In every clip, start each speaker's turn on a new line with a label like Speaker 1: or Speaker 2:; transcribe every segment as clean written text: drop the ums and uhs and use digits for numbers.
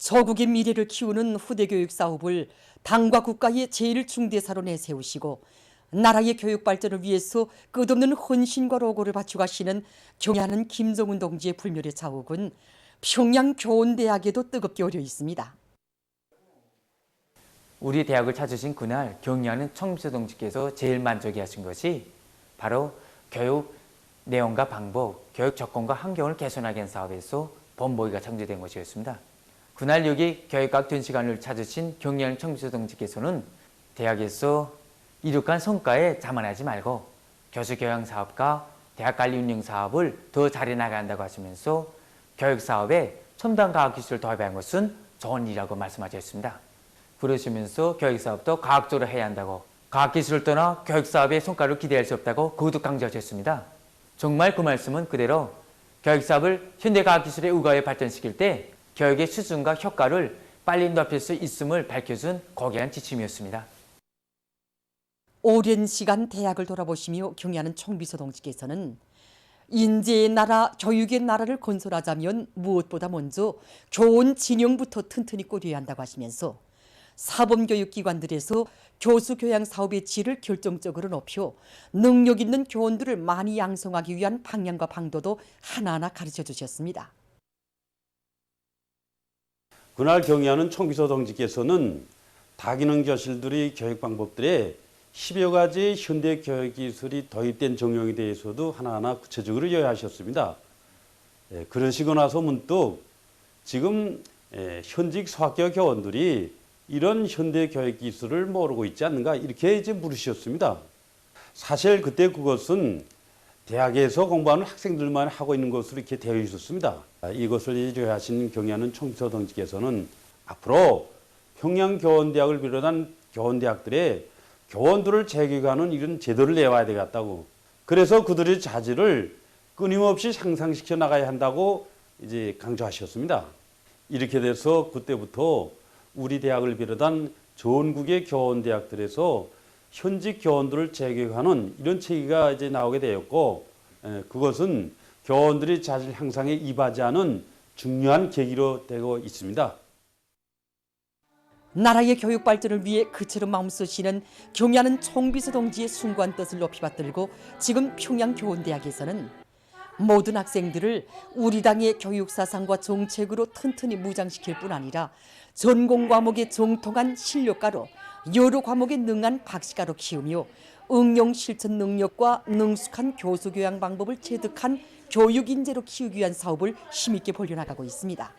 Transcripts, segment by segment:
Speaker 1: 저국의 미래를 키우는 후대 교육 사업을 당과 국가의 제1중대사로 내세우시고 나라의 교육 발전을 위해서 끝없는 헌신과 로고를 바쳐가시는 경애하는 김정은 동지의 불멸의 자욱은 평양교원대학에도 뜨겁게 오려 있습니다.
Speaker 2: 우리 대학을 찾으신 그날 경의하는 청미서 동지께서 제일 만족해하신 것이 바로 교육 내용과 방법, 교육 접근과 환경을 개선하기 위한 사업에서 본보기가 창제된 것이었습니다. 그날 여기 교육학 전시관을 찾으신 경의하는 청미서 동지께서는 대학에서 이룩한 성과에 자만하지 말고 교수 교양 사업과 대학 관리 운영 사업을 더 잘해 나가야 한다고 하시면서 교육 사업에 첨단 과학 기술을 도입한 것은 좋은 일이라고 말씀하셨습니다. 그러시면서 교육 사업도 과학적으로 해야 한다고, 과학 기술을 떠나 교육 사업의 성과를 기대할 수 없다고 거듭 강조하셨습니다. 정말 그 말씀은 그대로 교육 사업을 현대 과학 기술의 우가에 발전시킬 때 교육의 수준과 효과를 빨리 높일 수 있음을 밝혀준 고귀한 지침이었습니다.
Speaker 1: 오랜 시간 대학을 돌아보시며 경의하는 청비서 동지께서는 인재의 나라, 교육의 나라를 건설하자면 무엇보다 먼저 교원 진영부터 튼튼히 꾸려야 한다고 하시면서 사범교육기관들에서 교수 교양 사업의 질을 결정적으로 높여 능력 있는 교원들을 많이 양성하기 위한 방향과 방도도 하나하나 가르쳐 주셨습니다.
Speaker 3: 그날 경의하는 청비서 동지께서는 다기능 교실들의 교육 방법들에 10여 가지 현대 교육 기술이 도입된 정령에 대해서도 하나하나 구체적으로 이야기하셨습니다. 그러시고 나서 문득 지금 현직 소학교 교원들이 이런 현대 교육 기술을 모르고 있지 않는가 이렇게 이제 물으셨습니다. 사실 그때 그것은 대학에서 공부하는 학생들만 하고 있는 것으로 이렇게 되어 있었습니다. 이것을 이해하신 경의하는 청비서 동지께서는 앞으로 평양교원대학을 비롯한 교원대학들의 교원들을 재교육하는 이런 제도를 내와야 되겠다고, 그래서 그들의 자질을 끊임없이 향상시켜 나가야 한다고 이제 강조하셨습니다. 이렇게 돼서 그때부터 우리 대학을 비롯한 전국의 교원대학들에서 현직 교원들을 재교육하는 이런 체계가 이제 나오게 되었고, 그것은 교원들의 자질 향상에 이바지하는 중요한 계기로 되고 있습니다.
Speaker 1: 나라의 교육 발전을 위해 그처럼 마음 쓰시는 경의하는 청비서 동지의 숭고한 뜻을 높이 받들고 지금 평양교원대학에서는 모든 학생들을 우리 당의 교육 사상과 정책으로 튼튼히 무장시킬 뿐 아니라 전공 과목의 정통한 실력가로 여러 과목에 능한 박시가로 키우며 응용 실천 능력과 능숙한 교수 교양 방법을 체득한 교육 인재로 키우기 위한 사업을 힘있게 벌려나가고 있습니다.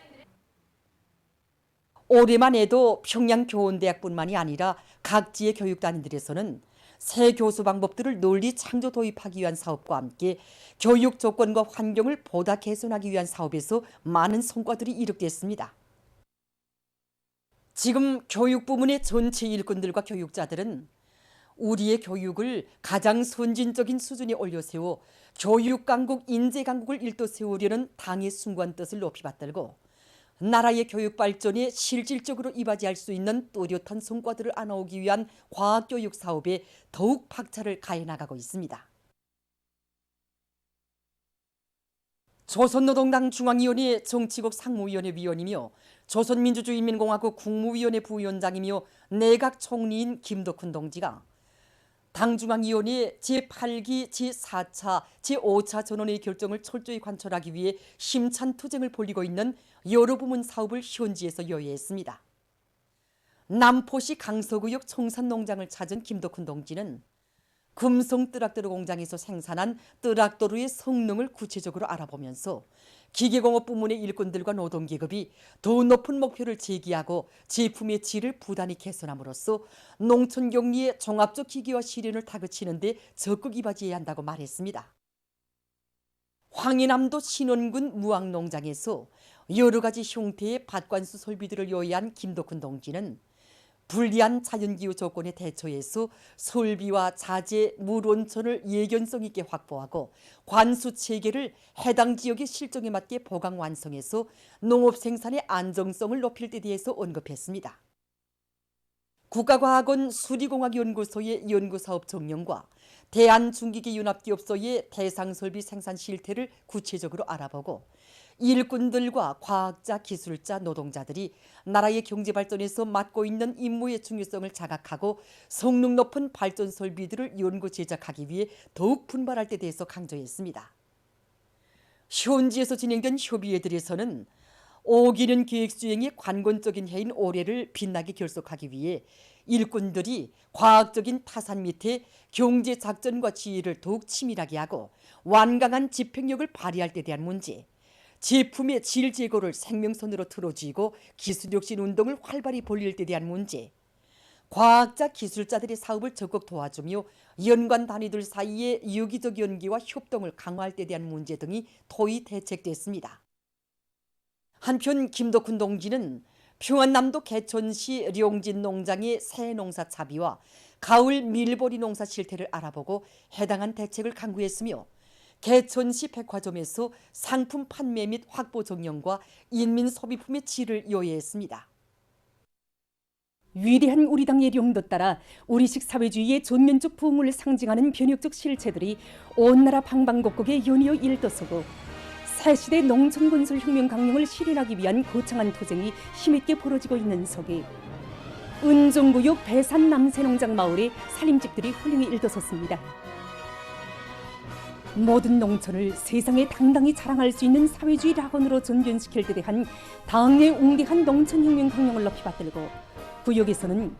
Speaker 1: 올해만 해도 평양교원대학뿐만이 아니라 각지의 교육단위들에서는 새 교수 방법들을 널리 창조 도입하기 위한 사업과 함께 교육 조건과 환경을 보다 개선하기 위한 사업에서 많은 성과들이 이룩됐습니다. 지금 교육 부문의 전체 일꾼들과 교육자들은 우리의 교육을 가장 선진적인 수준에 올려세워 교육 강국, 인재 강국을 일도 세우려는 당의 숭고한 뜻을 높이 받들고 나라의 교육 발전에 실질적으로 이바지할 수 있는 또렷한 성과들을 안아오기 위한 과학교육 사업에 더욱 박차를 가해 나가고 있습니다. 조선노동당 중앙위원회 정치국 상무위원회 위원이며 조선민주주의인민공화국 국무위원회 부위원장이며 내각 총리인 김덕훈 동지가 당중앙위원회 제8기, 제4차, 제5차 전원의 결정을 철저히 관철하기 위해 심찬 투쟁을 벌이고 있는 여러 부문 사업을 현지에서 여회했습니다. 남포시 강서구역 청산농장을 찾은 김덕훈 동지는 금성 뜨락도로 공장에서 생산한 뜨락도로의 성능을 구체적으로 알아보면서 기계공업 부문의 일꾼들과 노동계급이 더 높은 목표를 제기하고 제품의 질을 부단히 개선함으로써 농촌경리의 종합적 기계화 실현을 다그치는 데 적극 이바지해야 한다고 말했습니다. 황해남도 신원군 무항농장에서 여러 가지 형태의 밭관수 설비들을 요해한 김덕훈 동지는 불리한 자연기후 조건에 대처해서 설비와 자재, 물온천을 예견성 있게 확보하고 관수 체계를 해당 지역의 실정에 맞게 보강 완성해서 농업 생산의 안정성을 높일 데 대해서 언급했습니다. 국가과학원 수리공학연구소의 연구사업 정령과 대한중기계연합기업소의 대상설비 생산 실태를 구체적으로 알아보고 일꾼들과 과학자, 기술자, 노동자들이 나라의 경제 발전에서 맡고 있는 임무의 중요성을 자각하고 성능 높은 발전 설비들을 연구 제작하기 위해 더욱 분발할 때 대해서 강조했습니다. 현지에서 진행된 협의회들에서는 5기년 계획 수행의 관건적인 해인 올해를 빛나게 결속하기 위해 일꾼들이 과학적인 타산 밑에 경제 작전과 지혜를 더욱 치밀하게 하고 완강한 집행력을 발휘할 때 대한 문제, 제품의 질 제고를 생명선으로 틀어쥐고 기술혁신 운동을 활발히 벌릴 때 대한 문제, 과학자, 기술자들의 사업을 적극 도와주며 연관 단위들 사이의 유기적 연계와 협동을 강화할 때 대한 문제 등이 토의 대책됐습니다. 한편 김덕훈 동지는 평안남도 개천시 룡진 농장의 새 농사 차비와 가을 밀보리 농사 실태를 알아보고 해당한 대책을 강구했으며 개천시 백화점에서 상품 판매 및 확보 정령과 인민 소비품의 질을 요해했습니다.
Speaker 4: 위대한 우리 당의 령도 따라 우리식 사회주의의 전면적 부흥을 상징하는 변혁적 실체들이 온 나라 방방곡곡에 연이어 일떠서고 새시대 농촌건설혁명 강령을 실현하기 위한 거창한 투쟁이 힘있게 벌어지고 있는 속에 은종구역 배산 남새농장 마을의 살림집들이 훌륭히 일떠섰습니다. 모든 농촌을 세상에 당당히 자랑할 수 있는 사회주의 낙원으로 전변시킬 때 대한 당의 웅대한 농촌혁명 강령을 높이 받들고 구역에서는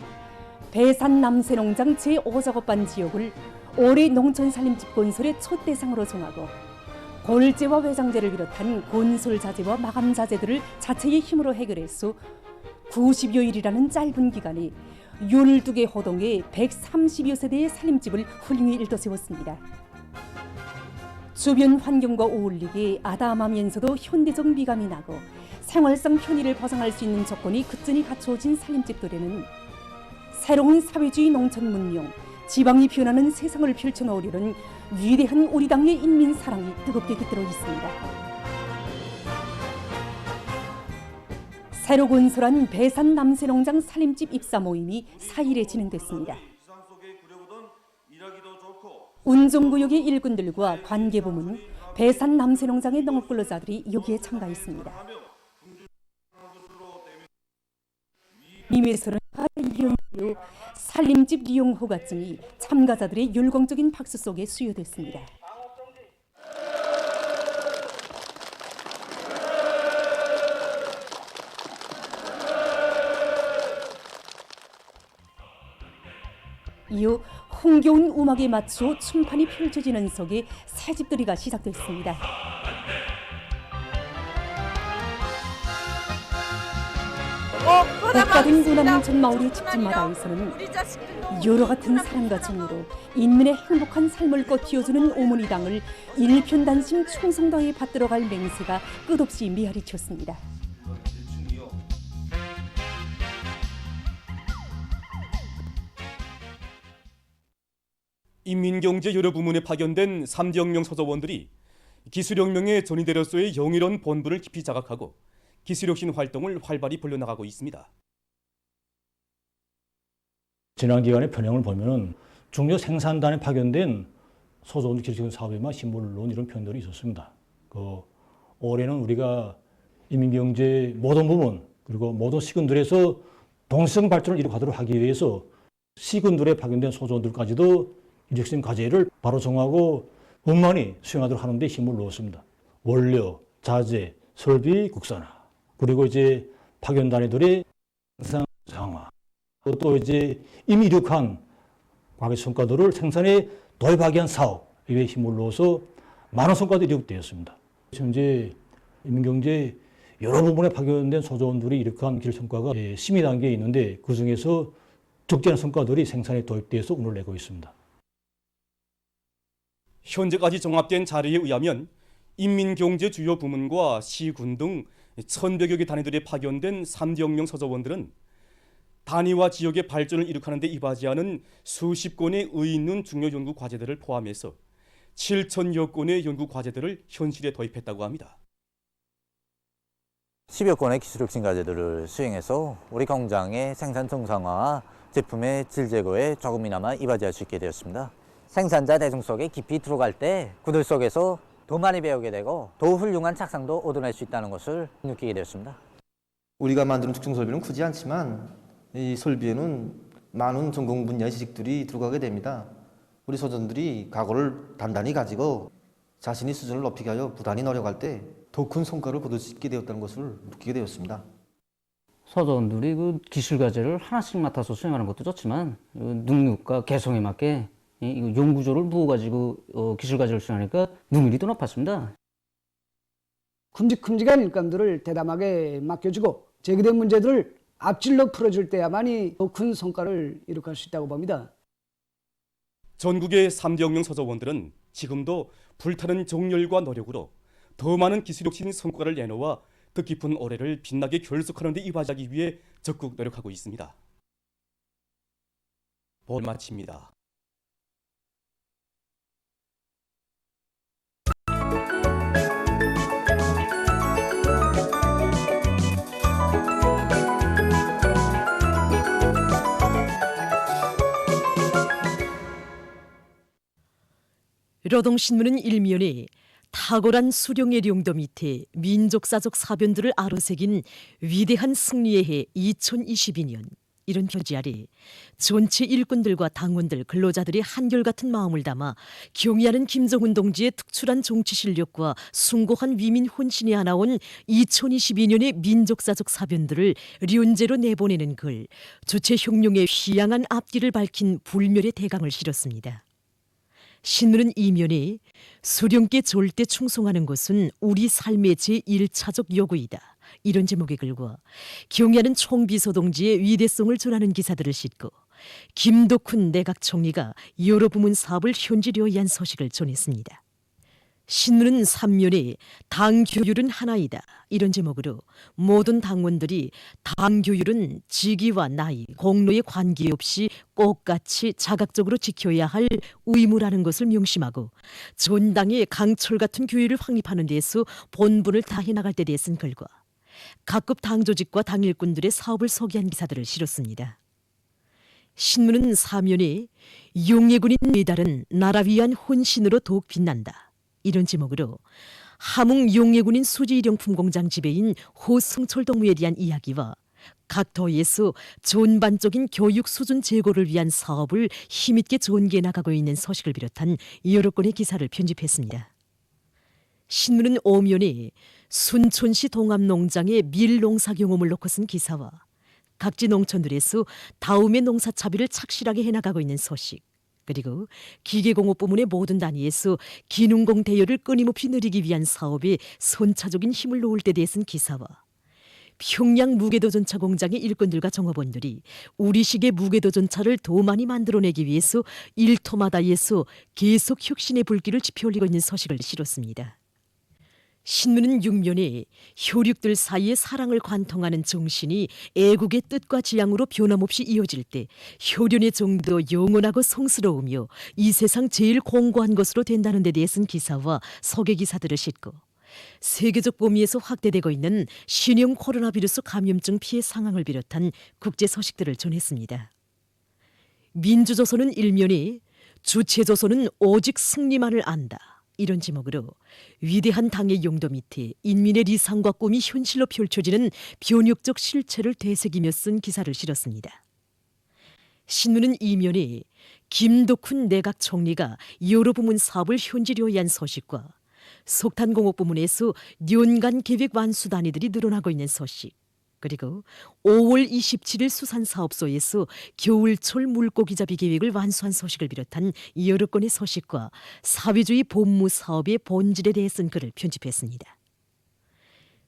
Speaker 4: 배산 남새농장 제5작업반 지역을 올해 농촌 살림집 건설의 첫 대상으로 정하고 골재와 외장재를 비롯한 건설 자재와 마감 자재들을 자체의 힘으로 해결해서 90여일이라는 짧은 기간에 12개 호동에 130여 세대의 살림집을 훌륭히 일떠세웠습니다. 주변 환경과 어울리게 아담하면서도 현대적 미감이 나고 생활상 편의를 보장할 수 있는 조건이 끝전이 갖추어진 살림집들에는 새로운 사회주의 농촌 문명, 지방이 변하는 세상을 펼쳐놓으려는 위대한 우리 당의 인민 사랑이 뜨겁게 깃들어 있습니다. 새로 건설한 배산 남새농장 살림집 입사 모임이 4일에 진행됐습니다. 운종구역의 일꾼들과 관계부문, 배산 남새농장의 농업근로자들이 여기에 참가했습니다. 이외에서는 살림집 이용 허가증이 참가자들의 열광적인 박수 속에 수여됐습니다. 이후 흥겨운 음악에 맞춰 춤판이 펼쳐지는 속에 새집들이가 시작됐습니다. 복받은 군함농촌 마을의 집집마다에서는 여러 같은 사랑과 정으로 인민의 행복한 삶을 꽃피워주는 오모니당을 일편단심 충성도에 받들어갈 맹세가 끝없이 메아리쳤습니다.
Speaker 5: 인민경제 여러 부문에 파견된 300명 서조원들이 기술혁명의 전위대로서의 영예로운 본분을 깊이 자각하고 기술혁신 활동을 활발히 벌려나가고 있습니다.
Speaker 6: 지난 기간의 편향을 보면은 중요 생산단에 파견된 소조원 기술혁신 사업에만 신물론 이런 표현들이 있었습니다. 올해는 우리가 인민경제 모든 부문 그리고 모든 시군들에서 동시성 발전을 이루도록 하기 위해서 시군들에 파견된 소조원들까지도 기술혁신 과제를 바로 정하고 원만히 수행하도록 하는 데 힘을 넣었습니다. 원료, 자재, 설비 국산화, 그리고 이제 파견 단위들의 생산 상화, 또 이제 이미 이룩한 과학의 성과들을 생산에 도입하기 위한 사업에 힘을 넣어서 많은 성과들이 이룩되었습니다. 현재 인민경제 여러 부분에 파견된 소조원들이 이룩한 기술 성과가 심의 단계에 있는데 그 중에서 적지 않은 성과들이 생산에 도입되어서 운을 내고 있습니다.
Speaker 5: 현재까지 종합된 자료에 의하면 인민경제 주요 부문과 시군 등 1,100여 개 단위들에 파견된 300명 서조원들은 단위와 지역의 발전을 이룩하는 데 이바지하는 수십 건의 의의 있는 중요 연구 과제들을 포함해서 7,000여 건의 연구 과제들을 현실에 도입했다고 합니다.
Speaker 7: 10여 건의 기술혁신 과제들을 수행해서 우리 공장의 생산 정상화와 제품의 질 제거에 조금이나마 이바지할 수 있게 되었습니다. 생산자 대중 속에 깊이 들어갈 때 그들 속에서 더 많이 배우게 되고 더 훌륭한 착상도 얻어낼 수 있다는 것을 느끼게 되었습니다.
Speaker 8: 우리가 만드는 특중 설비는 크지 않지만 이 설비에는 많은 전공 분야의 지식들이 들어가게 됩니다. 우리 소전들이 각오를 단단히 가지고 자신의 수준을 높이기 위하여 부단히 노력할 때 더 큰 성과를 거둘 수 있게 되었다는 것을 느끼게 되었습니다.
Speaker 9: 소전들이 그 기술 과제를 하나씩 맡아서 수행하는 것도 좋지만 능력과 개성에 맞게 이 연구조를 부어가지고 기술 과제를 수행하니까 능률이 더 높았습니다.
Speaker 10: 큼직큼직한 일감들을 대담하게 맡겨주고 제기된 문제들을 앞질러 풀어줄 때야만이 더 큰 성과를 이룩할 수 있다고 봅니다.
Speaker 5: 전국의 3대 혁명 서저원들은 지금도 불타는 정열과 노력으로 더 많은 기술혁신 성과를 내놓아 뜻깊은 올해를 빛나게 결속하는 데 이바지하기 위해 적극 노력하고 있습니다. 볼 마칩니다.
Speaker 11: 노동신문은 일면에 탁월한 수령의 용도 밑에 민족사적 사변들을 아로새긴 위대한 승리의 해 2022년 이런 표지 아래 전체 일꾼들과 당원들, 근로자들이 한결같은 마음을 담아 경의하는 김정은 동지의 특출한 정치 실력과 숭고한 위민 혼신이 하나온 2022년의 민족사적 사변들을 련제로 내보내는 글, 주체 혁명의 휘양한 앞길을 밝힌 불멸의 대강을 실었습니다. 신문은 이면에 수령께 절대 충성하는 것은 우리 삶의 제1차적 요구이다. 이런 제목의 글과 경의하는 총비서 동지의 위대성을 전하는 기사들을 싣고 김덕훈 내각 총리가 여러 부문 사업을 현지려 위한 소식을 전했습니다. 신문은 3면에 당 교율은 하나이다. 이런 제목으로 모든 당원들이 당 교율은 직위와 나이, 공로에 관계없이 똑같이 자각적으로 지켜야 할 의무라는 것을 명심하고 전당의 강철 같은 교율을 확립하는 데에서 본분을 다해 나갈 때 대해 쓴 글과 각급 당 조직과 당 일꾼들의 사업을 소개한 기사들을 실었습니다. 신문은 4면에 용예군인 메달은 나라 위한 혼신으로 더욱 빛난다. 이런 제목으로 함흥 용예군인 수지일용품 공장 지배인 호승철 동무에 대한 이야기와 각 도에서 전반적인 교육 수준 제고를 위한 사업을 힘있게 전개해 나가고 있는 소식을 비롯한 여러 건의 기사를 편집했습니다. 신문은 5면에 순천시 동암농장의 밀농사 경험을 놓고 쓴 기사와 각지 농촌들에서 다음의 농사차비를 착실하게 해나가고 있는 소식, 그리고 기계공업 부문의 모든 단위에서 기능공 대여를 끊임없이 늘리기 위한 사업에 선차적인 힘을 놓을 때 대해 쓴 기사와 평양 무게도전차 공장의 일꾼들과 종업원들이 우리식의 무게도전차를 더 많이 만들어내기 위해서 일터마다에서 계속 혁신의 불길을 지펴올리고 있는 소식을 실었습니다. 신문은 6면에 효력들 사이에 사랑을 관통하는 정신이 애국의 뜻과 지향으로 변함없이 이어질 때 효련의 정도 영원하고 성스러우며 이 세상 제일 공고한 것으로 된다는 데 대해 쓴 기사와 소개 기사들을 싣고 세계적 범위에서 확대되고 있는 신형 코로나 바이러스 감염증 피해 상황을 비롯한 국제 소식들을 전했습니다. 민주조선은 1면에 주체조선은 오직 승리만을 안다. 이런 제목으로 위대한 당의 용도 밑에 인민의理想과 꿈이 현실로 펼쳐지는 변혁적 실체를 되새기며 쓴 기사를 실었습니다. 신문은 2면에 김덕훈 내각 총리가 여러 부문 사업을 현지려 위한 소식과 석탄공업 부문에서 연간 계획 완수 단위들이 늘어나고 있는 소식, 그리고 5월 27일 수산사업소에서 겨울철 물고기 잡이 계획을 완수한 소식을 비롯한 여러 건의 소식과 사회주의 본무 사업의 본질에 대해 쓴 글을 편집했습니다.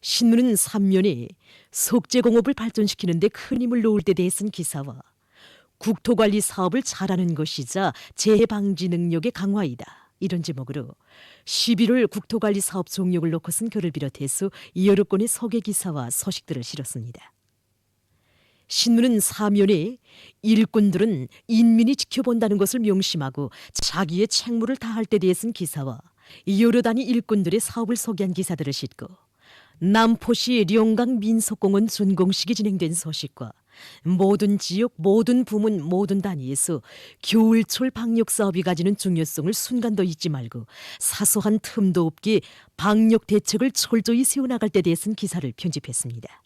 Speaker 11: 신문은 3면에 석재공업을 발전시키는 데 큰 힘을 놓을 때 대해 쓴 기사와 국토관리 사업을 잘하는 것이자 재해 방지 능력의 강화이다. 이런 제목으로 11월 국토관리 사업 종료를 놓고 쓴 글을 비롯해서 여러 건의 소개 기사와 소식들을 실었습니다. 신문은 4면에 일꾼들은 인민이 지켜본다는 것을 명심하고 자기의 책무를 다할 때 대해 쓴 기사와 여러 단위 일꾼들의 사업을 소개한 기사들을 싣고 남포시 령강 민속공원 준공식이 진행된 소식과 모든 지역, 모든 부문, 모든 단위에서 겨울철 방역 사업이 가지는 중요성을 순간도 잊지 말고 사소한 틈도 없게 방역 대책을 철저히 세워나갈 때 대해서는 기사를 편집했습니다.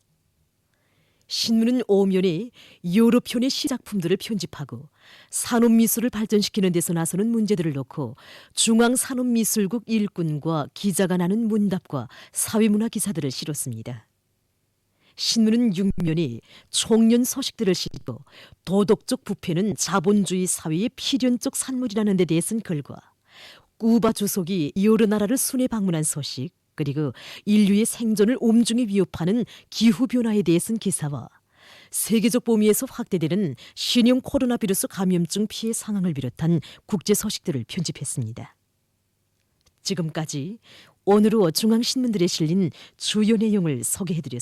Speaker 11: 신문은 오면에 여러 편의 시작품들을 편집하고 산업미술을 발전시키는 데서 나서는 문제들을 놓고 중앙산업미술국 일꾼과 기자가 나눈 문답과 사회문화 기사들을 실었습니다. 신문은 6면에 총련 서식들을 싣고 도덕적 부패는 자본주의 사회의 필연적 산물이라는 데 대해서는 글과 쿠바 주석이 여러 나라를 순회 방문한 소식, 그리고 인류의 생존을 엄중히 위협하는 기후변화에 대해서는 기사와 세계적 범위에서 확대되는 신형 코로나 비루스 감염증 피해 상황을 비롯한 국제 소식들을 편집했습니다. 지금까지 오늘로 중앙신문들에 실린 주요 내용을 소개해드렸습니다.